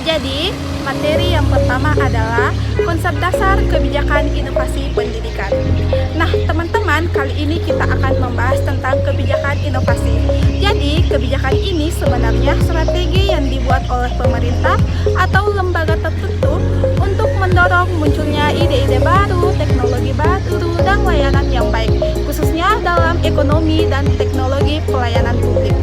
Jadi, materi yang pertama adalah konsep dasar kebijakan inovasi pendidikan. Nah, teman-teman, kali ini kita akan membahas tentang kebijakan inovasi. Jadi, kebijakan ini sebenarnya strategi yang dibuat oleh pemerintah atau lembaga tertentu untuk mendorong munculnya ide-ide baru, teknologi baru, dan layanan yang baik, khususnya dalam ekonomi dan teknologi pelayanan publik.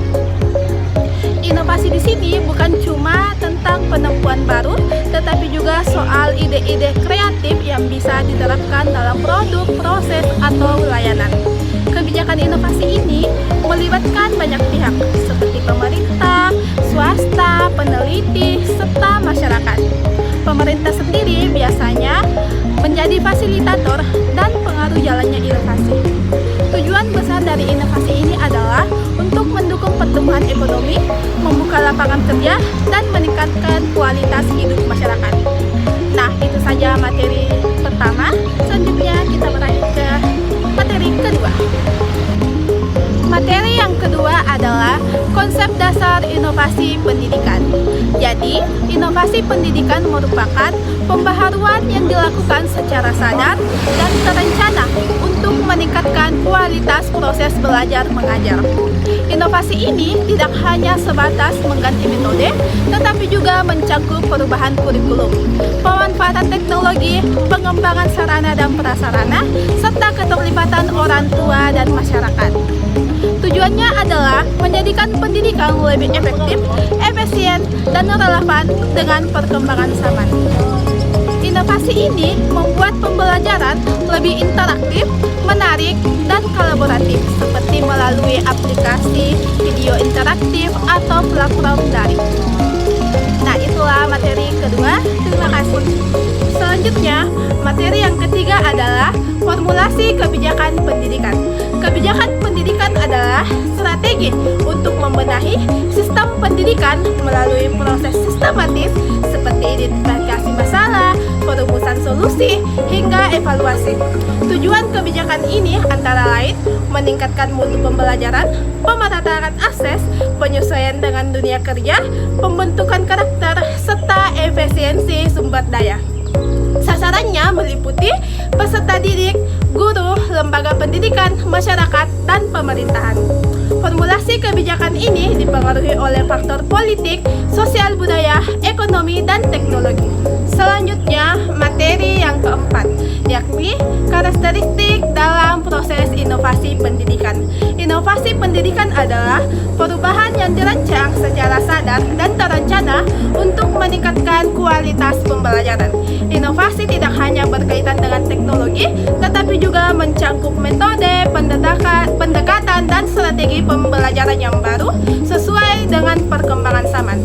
Inovasi di sini bukan cuma tentang penemuan baru, tetapi juga soal ide-ide kreatif yang bisa diterapkan dalam produk, proses, atau layanan. Kebijakan inovasi ini melibatkan banyak pihak, seperti pemerintah, swasta, peneliti, serta masyarakat. Pemerintah sendiri biasanya menjadi fasilitator dan pengaruh jalannya inovasi. Tujuan besar dari inovasi ini adalah untuk mendukung pertumbuhan ekonomi, membuka lapangan kerja, dan meningkatkan kualitas hidup masyarakat. Nah, itu saja materi pertama. Selanjutnya kita beralih ke materi kedua. Materi yang kedua adalah konsep dasar inovasi pendidikan. Jadi, inovasi pendidikan merupakan pembaharuan yang dilakukan secara sadar dan terencana untuk meningkatkan kualitas proses belajar mengajar. Inovasi ini tidak hanya sebatas mengganti metode, tetapi juga mencakup perubahan kurikulum, pemanfaatan teknologi, pengembangan sarana dan prasarana, serta keterlibatan orang tua dan masyarakat. Tujuannya adalah menjadikan pendidikan lebih efektif, efisien, dan relevan dengan perkembangan zaman. Inovasi ini membuat pembelajaran lebih interaktif, menarik, dan kolaboratif, seperti melalui aplikasi video interaktif atau platform daring. Nah, itulah materi kedua. Terima kasih. Selanjutnya, materi yang ketiga adalah formulasi kebijakan pendidikan. Kebijakan pendidikan adalah strategi untuk membenahi sistem pendidikan melalui proses sistematis seperti identifikasi masalah, perumusan solusi, hingga evaluasi. Tujuan kebijakan ini antara lain meningkatkan mutu pembelajaran, pemerataan akses, penyesuaian dengan dunia kerja, pembentukan karakter, serta efisiensi sumber daya. Sasarannya meliputi peserta didik, guru, lembaga pendidikan, masyarakat, dan pemerintahan. Formulasi kebijakan ini dipengaruhi oleh faktor politik, sosial budaya, ekonomi, dan teknologi. Selanjutnya, materi yang keempat, yakni karakteristik dalam proses inovasi pendidikan. Inovasi pendidikan adalah perubahan yang dirancang secara sadar dan terencana untuk meningkatkan kualitas pembelajaran. Inovasi tidak hanya berkaitan dengan teknologi, tetapi juga mencakup metode, pendekatan, dan strategi pembelajaran yang baru sesuai dengan perkembangan zaman.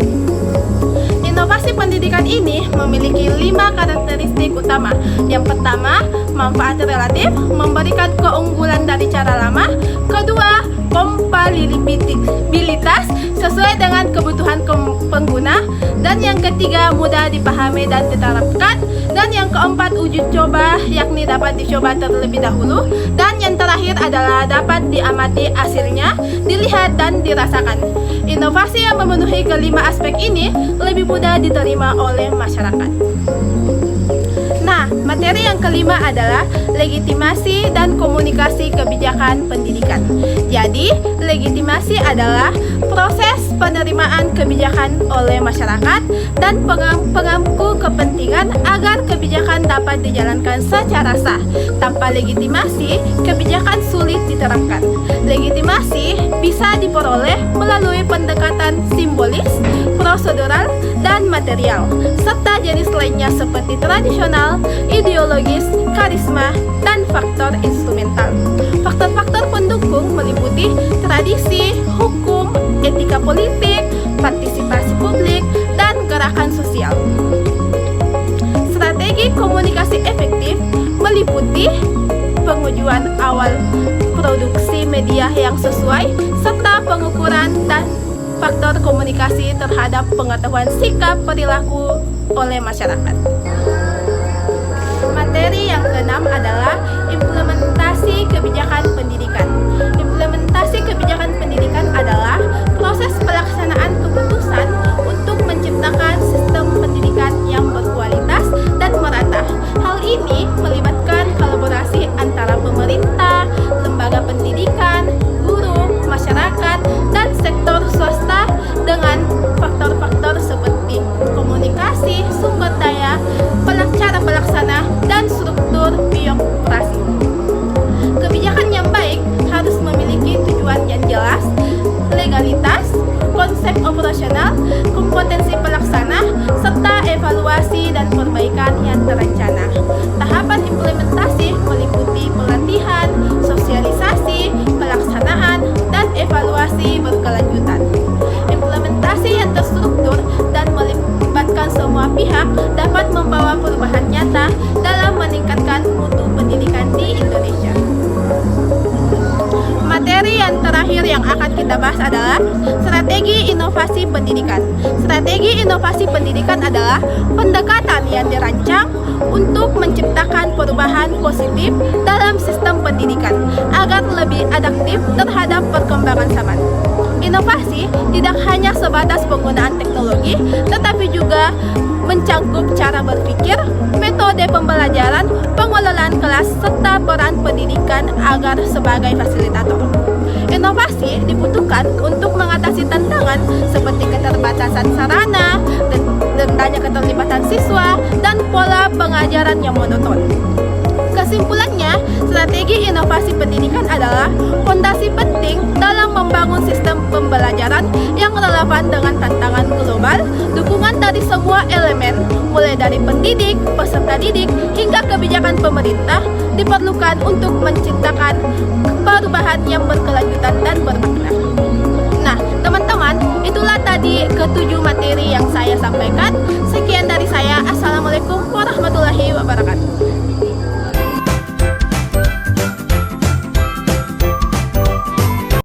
Inovasi pendidikan ini memiliki 5 karakteristik utama. Yang pertama, manfaat relatif, memberikan keunggulan dari cara lama. Kedua, kompatibilitas sesuai dengan kebutuhan pengguna. Dan yang ketiga, mudah dipahami dan diterapkan. Dan yang keempat, uji coba, yakni dapat dicoba terlebih dahulu. Dan yang terakhir adalah dapat diamati hasilnya, dilihat dan dirasakan. Inovasi yang memenuhi kelima aspek ini lebih mudah diterima oleh masyarakat. Nah, materi yang kelima adalah legitimasi dan komunikasi kebijakan pendidikan. Jadi, legitimasi adalah proses penerimaan kebijakan oleh masyarakat dan pengampu kepentingan agar kebijakan dapat dijalankan secara sah. Tanpa legitimasi, kebijakan sulit diterapkan. Legitimasi bisa diperoleh melalui pendekatan simbolis, prosedural, dan material, serta jenis lainnya seperti tradisional, ideologis, karisma, dan faktor instrumental. Faktor-faktor pendukung meliputi tradisi, hukum, etika politik, partisipasi publik, dan gerakan sosial. Strategi komunikasi efektif meliputi pengujuan awal produksi media yang sesuai, serta pengukuran dan faktor komunikasi terhadap pengetahuan sikap perilaku oleh masyarakat. Materi yang keenam adalah implementasi kebijakan pendidikan. Implementasi kebijakan pendidikan adalah proses pelaksanaan keputusan untuk menciptakan sistem pendidikan terencana. Tahapan implementasi meliputi pelatihan, sosialisasi, pelaksanaan, dan evaluasi berkelanjutan. Implementasi yang terstruktur dan melibatkan semua pihak dapat membawa perubahan nyata dalam meningkatkan mutu pendidikan di Indonesia. Materi yang terakhir yang akan kita bahas adalah strategi inovasi pendidikan. Strategi inovasi pendidikan adalah pendekatan yang dirancang untuk menciptakan perubahan positif dalam sistem pendidikan agar lebih adaptif terhadap perkembangan zaman. Inovasi tidak hanya sebatas penggunaan teknologi, tetapi juga mencangkup cara berpikir, metode pembelajaran, pengelolaan kelas, serta peran pendidikan agar sebagai fasilitator. Inovasi dibutuhkan untuk mengatasi tantangan seperti keterbatasan sarana, rendahnya keterlibatan siswa, dan pola pengajaran yang monoton. Kesimpulannya, strategi inovasi pendidikan adalah fondasi penting dalam membangun sistem pembelajaran yang relevan dengan tantangan global. Dukungan dari semua elemen, mulai dari pendidik, peserta didik, hingga kebijakan pemerintah, diperlukan untuk menciptakan perubahan yang berkelanjutan dan bermakna. Nah, teman-teman, itulah tadi ketujuh materi yang saya sampaikan. Sekian dari saya. Assalamualaikum warahmatullahi wabarakatuh.